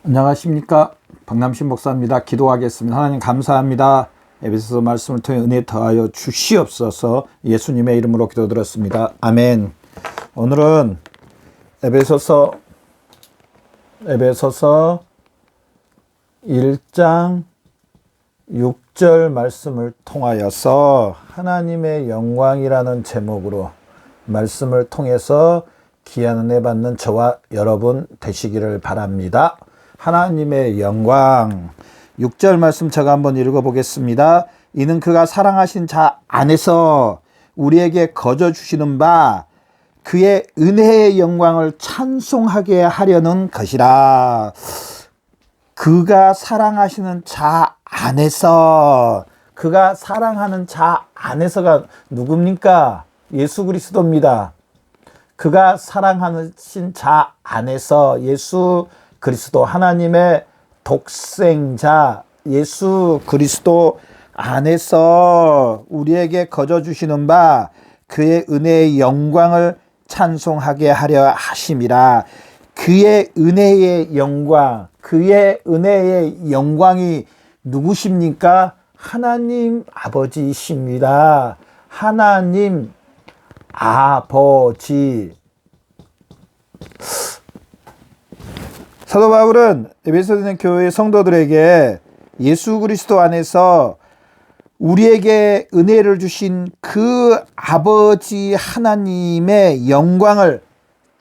안녕하십니까, 박남신 목사입니다. 기도하겠습니다. 하나님 감사합니다. 에베소서 말씀을 통해 은혜 더하여 주시옵소서. 예수님의 이름으로 기도드렸습니다. 아멘. 오늘은 에베소서 1장 6절 말씀을 통하여서 하나님의 영광이라는 제목으로 말씀을 통해서 귀한 은혜 받는 저와 여러분 되시기를 바랍니다. 하나님의 영광. 6절 말씀 제가 한번 읽어보겠습니다. 이는 그가 사랑하신 자 안에서 우리에게 거저 주시는 바 그의 은혜의 영광을 찬송하게 하려는 것이라. 그가 사랑하시는 자 안에서, 그가 사랑하는 자 안에서가 누굽니까? 예수 그리스도입니다. 그가 사랑하신 자 안에서, 예수 그리스도 하나님의 독생자 예수 그리스도 안에서 우리에게 거저 주시는 바 그의 은혜의 영광을 찬송하게 하려 하심이라. 그의 은혜의 영광, 그의 은혜의 영광이 누구십니까? 하나님 아버지십니다. 하나님 아버지. 사도 바울은 에베소서 교회 성도들에게 예수 그리스도 안에서 우리에게 은혜를 주신 그 아버지 하나님의 영광을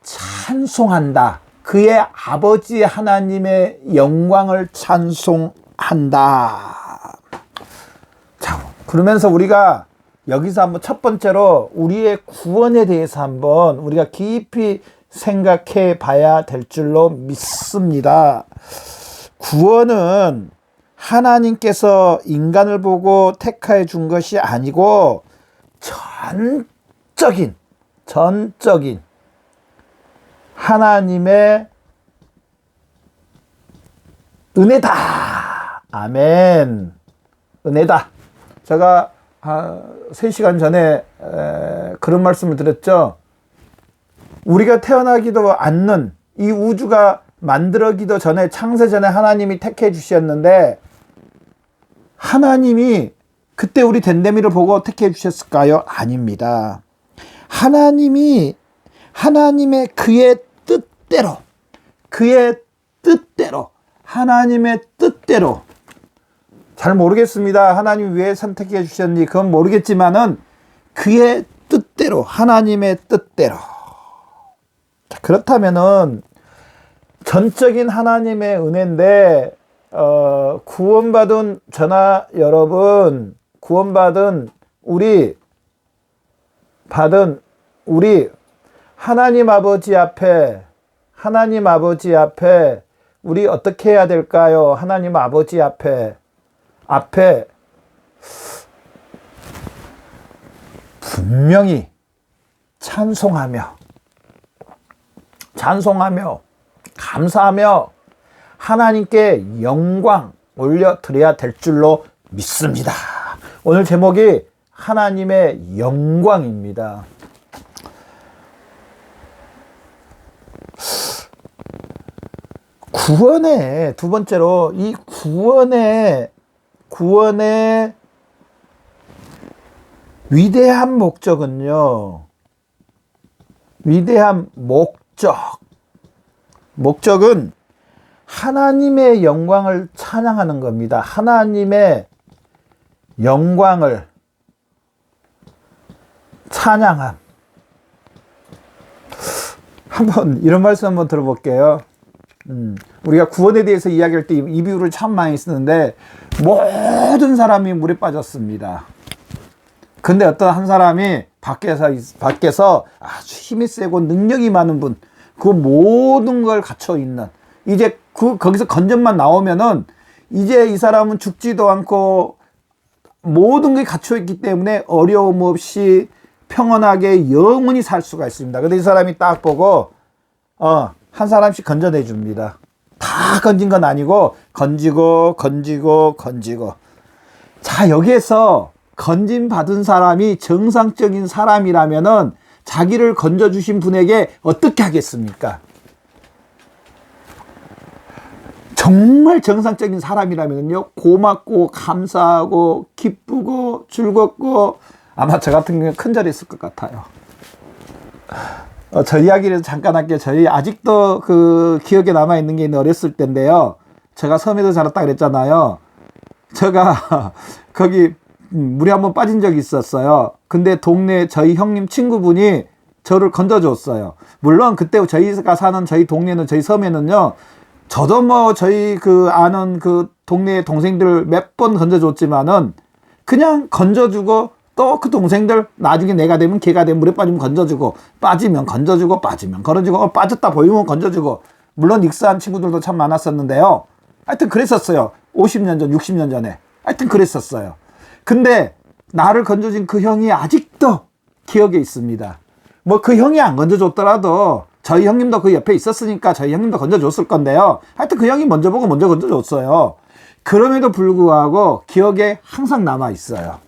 찬송한다. 그의 아버지 하나님의 영광을 찬송한다. 자, 그러면서 우리가 여기서 한번 첫 번째로 우리의 구원에 대해서 한번 우리가 깊이 생각해 봐야 될 줄로 믿습니다. 구원은 하나님께서 인간을 보고 택하여 준 것이 아니고 전적인 하나님의 은혜다. 아멘. 은혜다. 제가 3시간 전에 그런 말씀을 드렸죠. 우리가 태어나기도 않는 이 우주가 만들어지기도 전에, 창세 전에 하나님이 택해 주셨는데, 하나님이 그때 우리 댄데미를 보고 택해 주셨을까요? 아닙니다. 하나님이 하나님의 그의 뜻대로, 하나님의 뜻대로, 잘 모르겠습니다. 하나님이 왜 선택해 주셨는지 그건 모르겠지만은 그의 뜻대로, 하나님의 뜻대로. 자, 그렇다면은 전적인 하나님의 은혜인데, 구원받은 저나 여러분, 구원받은 우리 하나님 아버지 앞에 우리 어떻게 해야 될까요? 하나님 아버지 앞에 분명히 찬송하며 감사하며 하나님께 영광 올려드려야 될 줄로 믿습니다. 오늘 제목이 하나님의 영광입니다. 구원의 두 번째로, 이 구원의 위대한 목적은요, 목적은 하나님의 영광을 찬양하는 겁니다. 하나님의 영광을 찬양함. 한번 이런 말씀 한번 들어볼게요. 우리가 구원에 대해서 이야기할 때 이 비유를 참 많이 쓰는데, 모든 사람이 물에 빠졌습니다. 근데 어떤 한 사람이 밖에서 아주 힘이 세고 능력이 많은 분, 그 모든 걸 갖춰 있는, 이제 거기서 건전만 나오면은 이제 이 사람은 죽지도 않고 모든 게 갖춰 있기 때문에 어려움 없이 평온하게 영원히 살 수가 있습니다. 근데 이 사람이 딱 보고 한 사람씩 건져내 줍니다. 다 건진 건 아니고 건지고. 자, 여기에서 건진 받은 사람이 정상적인 사람이라면은 자기를 건져주신 분에게 어떻게 하겠습니까? 정말 정상적인 사람이라면요, 고맙고 감사하고 기쁘고 즐겁고, 아마 저 같은 경우에 큰절이 있을 것 같아요. 저 이야기를 잠깐 할게요. 저희 아직도 그 기억에 남아있는 게 있는 어렸을 때인데요, 제가 섬에서 자랐다 그랬잖아요. 제가 거기 물에 한번 빠진 적이 있었어요. 근데 동네 저희 형님 친구분이 저를 건져줬어요. 물론 그때 저희가 사는 저희 동네는, 저희 섬에는요, 저도 뭐 저희 그 아는 그 동네 동생들 몇 번 건져줬지만은 그냥 건져주고, 또 그 동생들 나중에 내가 되면 걔가 되면 물에 빠지면 건져주고, 빠지면 건져주고, 빠지면 건져주고, 빠졌다 보이면 건져주고. 물론 익사한 친구들도 참 많았었는데요. 하여튼 그랬었어요. 50년 전, 60년 전에. 하여튼 그랬었어요. 근데 나를 건져준 그 형이 아직도 기억에 있습니다. 뭐 그 형이 안 건져줬더라도 저희 형님도 그 옆에 있었으니까 저희 형님도 건져줬을 건데요. 하여튼 그 형이 먼저 보고 먼저 건져줬어요. 그럼에도 불구하고 기억에 항상 남아있어요.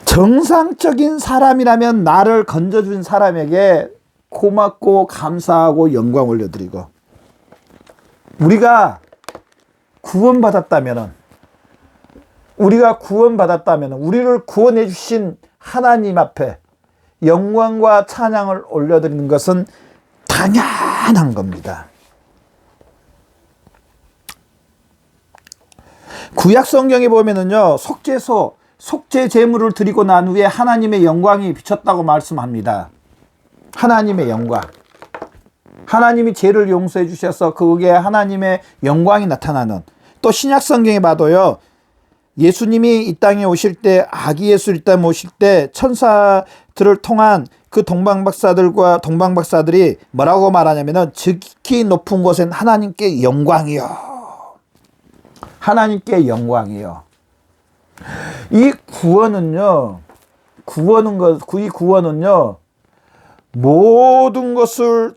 정상적인 사람이라면 나를 건져준 사람에게 고맙고 감사하고 영광 올려드리고, 우리가 구원받았다면 우리를 구원해 주신 하나님 앞에 영광과 찬양을 올려드리는 것은 당연한 겁니다. 구약 성경에 보면은요, 속죄 제물을 드리고 난 후에 하나님의 영광이 비쳤다고 말씀합니다. 하나님의 영광. 하나님이 죄를 용서해 주셔서 그게 하나님의 영광이 나타나는. 또 신약 성경에 봐도요, 예수님이 이 땅에 오실 때, 아기 예수 이 땅에 오실 때 천사들을 통한 그 동방박사들이 뭐라고 말하냐면은, 지극히 높은 곳엔 하나님께 영광이요. 하나님께 영광이요. 이 구원은요, 모든 것을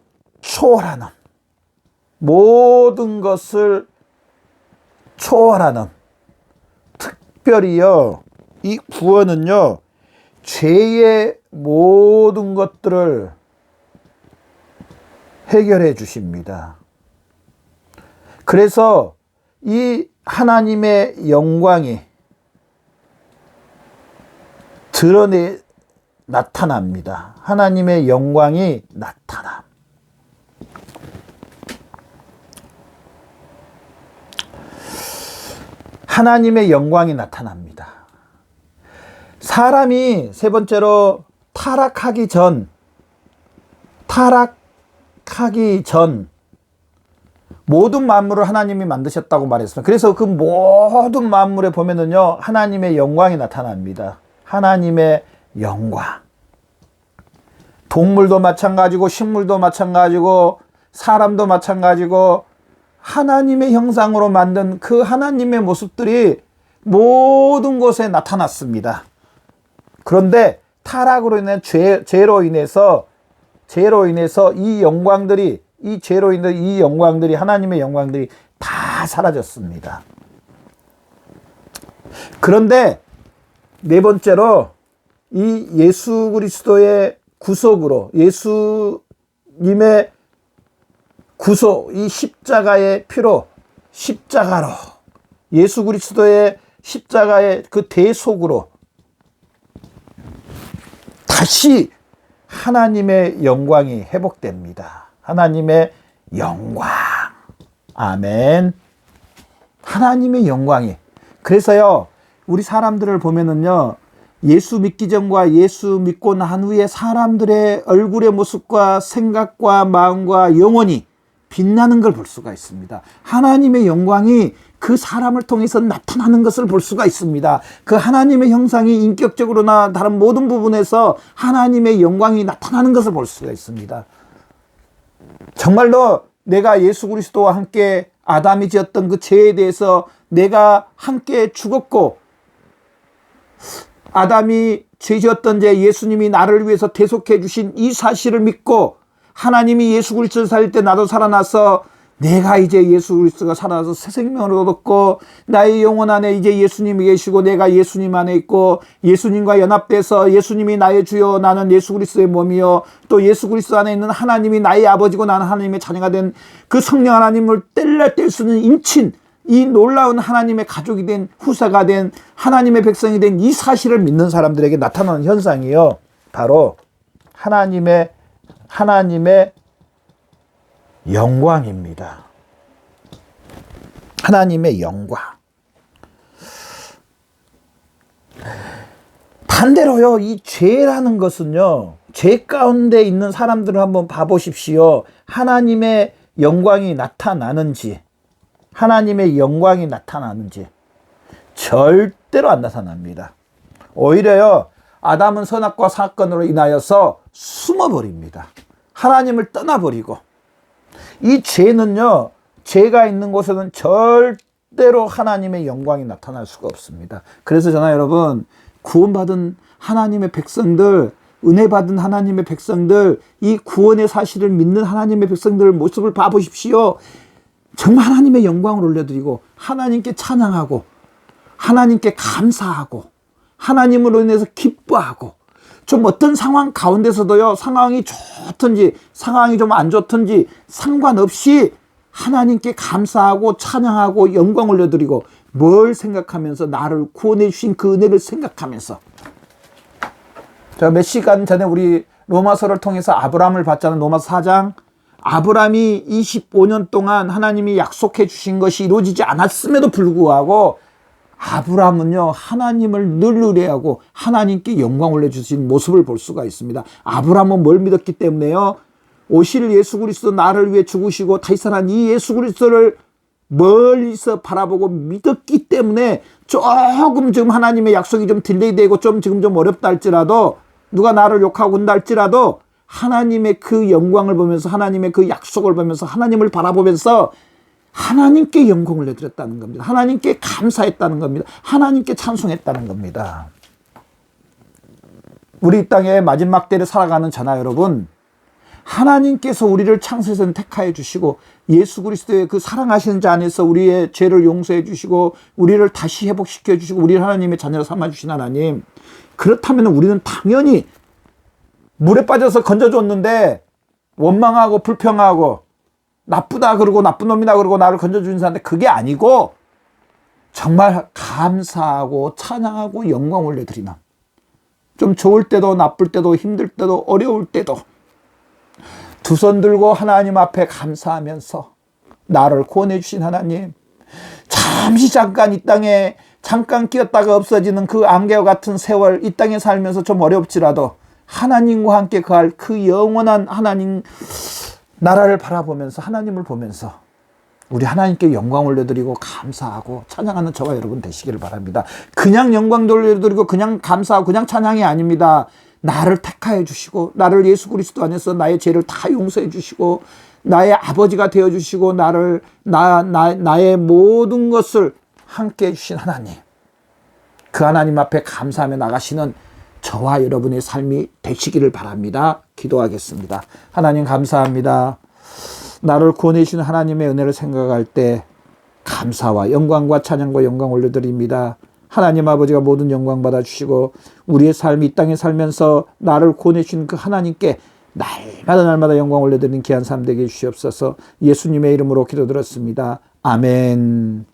초월하는, 특별히요, 이 구원은요, 죄의 모든 것들을 해결해 주십니다. 그래서 이 하나님의 영광이 나타납니다. 하나님의 영광이 나타나. 하나님의 영광이 나타납니다. 사람이 세 번째로 타락하기 전 모든 만물을 하나님이 만드셨다고 말했습니다. 그래서 그 모든 만물에 보면은요, 하나님의 영광이 나타납니다. 하나님의 영광. 동물도 마찬가지고, 식물도 마찬가지고, 사람도 마찬가지고, 하나님의 형상으로 만든 그 하나님의 모습들이 모든 곳에 나타났습니다. 그런데 타락으로 인한 죄로 인해서 이 영광들이, 하나님의 영광들이 다 사라졌습니다. 그런데 네 번째로 이 예수 그리스도의 구속으로, 예수님의 구속, 이 십자가의 피로, 십자가로, 예수 그리스도의 십자가의 그 대속으로 다시 하나님의 영광이 회복됩니다. 하나님의 영광. 아멘. 하나님의 영광이. 그래서요, 우리 사람들을 보면은요, 예수 믿기 전과 예수 믿고 난 후에 사람들의 얼굴의 모습과 생각과 마음과 영혼이 빛나는 걸 볼 수가 있습니다. 하나님의 영광이 그 사람을 통해서 나타나는 것을 볼 수가 있습니다. 그 하나님의 형상이 인격적으로나 다른 모든 부분에서 하나님의 영광이 나타나는 것을 볼 수가 있습니다. 정말로 내가 예수 그리스도와 함께 아담이 지었던 그 죄에 대해서 내가 함께 죽었고, 아담이 죄 지었던 죄 예수님이 나를 위해서 대속해 주신 이 사실을 믿고, 하나님이 예수 그리스도를 살릴 때 나도 살아나서 내가 이제 예수 그리스도가 살아서 새 생명을 얻었고 나의 영혼 안에 이제 예수님이 계시고 내가 예수님 안에 있고 예수님과 연합돼서 예수님이 나의 주요 나는 예수 그리스도의 몸이요 또 예수 그리스도 안에 있는 하나님이 나의 아버지고 나는 하나님의 자녀가 된 그 성령 하나님을 뗄래 뗄 수 있는 인친 이 놀라운 하나님의 가족이 된 후사가 된 하나님의 백성이 된 이 사실을 믿는 사람들에게 나타나는 현상이요 바로 하나님의 영광입니다. 하나님의 영광. 반대로요, 이 죄라는 것은요, 죄 가운데 있는 사람들을 한번 봐보십시오. 하나님의 영광이 나타나는지, 절대로 안 나타납니다. 오히려요, 아담은 선악과 사건으로 인하여서 숨어버립니다. 하나님을 떠나버리고, 이 죄는요, 죄가 있는 곳에는 절대로 하나님의 영광이 나타날 수가 없습니다. 그래서 저는 여러분, 구원받은 하나님의 백성들, 은혜 받은 하나님의 백성들, 이 구원의 사실을 믿는 하나님의 백성들 모습을 봐보십시오. 정말 하나님의 영광을 올려드리고, 하나님께 찬양하고, 하나님께 감사하고, 하나님으로 인해서 기뻐하고, 좀 어떤 상황 가운데서도요, 상황이 좋든지 상황이 좀 안 좋든지 상관없이 하나님께 감사하고 찬양하고 영광 올려드리고, 뭘 생각하면서? 나를 구원해 주신 그 은혜를 생각하면서. 자, 몇 시간 전에 우리 로마서를 통해서 아브라함을 봤잖아요. 로마서 4장. 아브라함이 25년 동안 하나님이 약속해 주신 것이 이루어지지 않았음에도 불구하고 아브라함은요, 하나님을 늘 의뢰하고 하나님께 영광 올려주신 모습을 볼 수가 있습니다. 아브라함은 뭘 믿었기 때문에요? 오실 예수 그리스도 나를 위해 죽으시고 타이산한 이 예수 그리스도를 멀리서 바라보고 믿었기 때문에 조금 지금 하나님의 약속이 좀 딜레이되고 지금 좀 어렵다 할지라도, 누가 나를 욕하고 온다 할지라도 하나님의 그 영광을 보면서, 하나님의 그 약속을 보면서, 하나님을 바라보면서 하나님께 영광을 내드렸다는 겁니다. 하나님께 감사했다는 겁니다. 하나님께 찬송했다는 겁니다. 우리 이 땅의 마지막 때를 살아가는 저나 여러분, 하나님께서 우리를 창세에서 택하여 주시고 예수 그리스도의 그 사랑하시는 자 안에서 우리의 죄를 용서해 주시고 우리를 다시 회복시켜 주시고 우리를 하나님의 자녀로 삼아 주신 하나님, 그렇다면 우리는 당연히 물에 빠져서 건져줬는데 원망하고 불평하고 나쁘다 그러고 나쁜 놈이다 그러고 나를 건져주는 사람인데, 그게 아니고 정말 감사하고 찬양하고 영광 올려드리는, 좀 좋을 때도 나쁠 때도 힘들 때도 어려울 때도 두 손 들고 하나님 앞에 감사하면서, 나를 구원해 주신 하나님, 잠시 잠깐 이 땅에 잠깐 끼었다가 없어지는 그 안개와 같은 세월, 이 땅에 살면서 좀 어렵지라도 하나님과 함께 거할 그 영원한 하나님 나라를 바라보면서, 하나님을 보면서 우리 하나님께 영광 올려드리고 감사하고 찬양하는 저와 여러분 되시기를 바랍니다. 그냥 영광 돌려드리고 그냥 감사하고 그냥 찬양이 아닙니다. 나를 택하여 주시고 나를 예수 그리스도 안에서 나의 죄를 다 용서해 주시고 나의 아버지가 되어 주시고 나의 모든 것을 함께 해 주신 하나님, 그 하나님 앞에 감사하며 나가시는 저와 여러분의 삶이 되시기를 바랍니다. 기도하겠습니다. 하나님 감사합니다. 나를 구원해 주신 하나님의 은혜를 생각할 때 감사와 영광과 찬양과 영광 올려드립니다. 하나님 아버지가 모든 영광 받아주시고 우리의 삶이 이 땅에 살면서 나를 구원해 주신 그 하나님께 날마다 영광 올려드리는 귀한 삶 되게 해주시옵소서. 예수님의 이름으로 기도드렸습니다. 아멘.